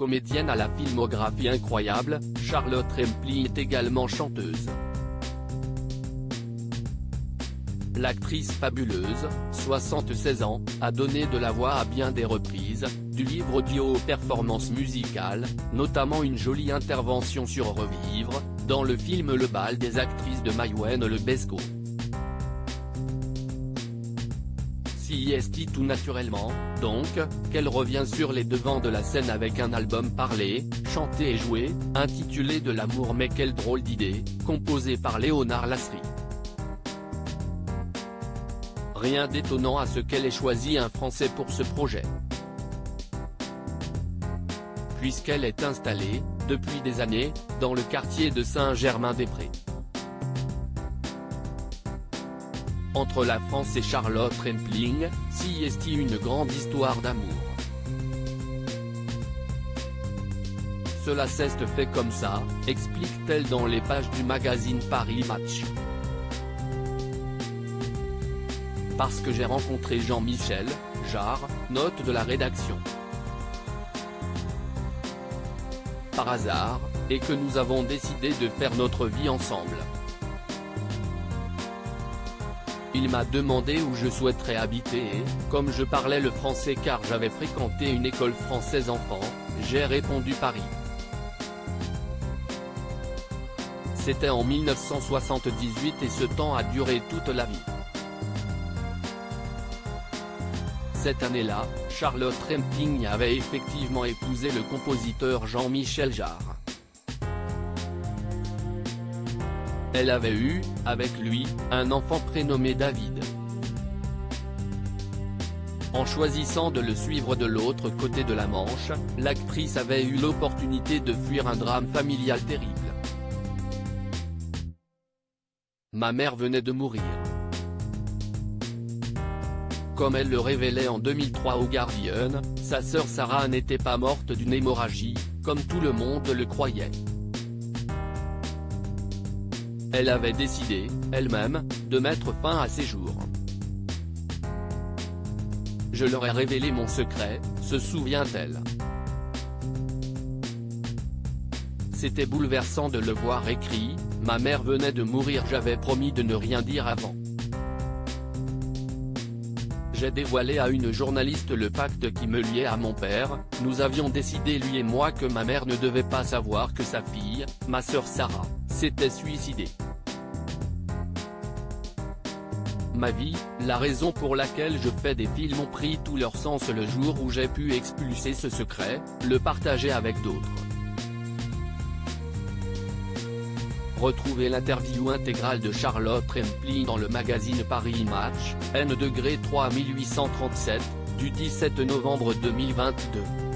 comédienne à la filmographie incroyable, Charlotte Rampling est également chanteuse. L'actrice fabuleuse, 76 ans, a donné de la voix à bien des reprises, du livre audio aux performances musicales, notamment une jolie intervention sur Revivre, dans le film Le bal des actrices de Maïwenn Lebesco. C'est tout naturellement, donc, qu'elle revient sur les devants de la scène avec un album parlé, chanté et joué, intitulé De l'amour mais quelle drôle d'idée, composé par Léonard Lasserie. Rien d'étonnant à ce qu'elle ait choisi un Français pour ce projet, puisqu'elle est installée, depuis des années, dans le quartier de Saint-Germain-des-Prés. Entre la France et Charlotte Rampling, c'est une grande histoire d'amour. Cela s'est fait comme ça, explique-t-elle dans les pages du magazine Paris Match. Parce que j'ai rencontré Jean-Michel Jarre, note de la rédaction. Par hasard, et que nous avons décidé de faire notre vie ensemble. Il m'a demandé où je souhaiterais habiter et, comme je parlais le français car j'avais fréquenté une école française enfant, j'ai répondu Paris. C'était en 1978 et ce temps a duré toute la vie. Cette année-là, Charlotte Rampling avait effectivement épousé le compositeur Jean-Michel Jarre. Elle avait eu, avec lui, un enfant prénommé David. En choisissant de le suivre de l'autre côté de la Manche, l'actrice avait eu l'opportunité de fuir un drame familial terrible. Ma mère venait de mourir. Comme elle le révélait en 2003 au Guardian, sa sœur Sarah n'était pas morte d'une hémorragie, comme tout le monde le croyait. Elle avait décidé, elle-même, de mettre fin à ses jours. Je leur ai révélé mon secret, se souvient-elle. C'était bouleversant de le voir écrit, ma mère venait de mourir, j'avais promis de ne rien dire avant. J'ai dévoilé à une journaliste le pacte qui me liait à mon père, nous avions décidé lui et moi que ma mère ne devait pas savoir que sa fille, ma sœur Sarah, s'était suicidée. Ma vie, la raison pour laquelle je fais des films ont pris tout leur sens le jour où j'ai pu expulser ce secret, le partager avec d'autres. Retrouvez l'interview intégrale de Charlotte Rampling dans le magazine Paris Match, N°3 1837, du 17 novembre 2022.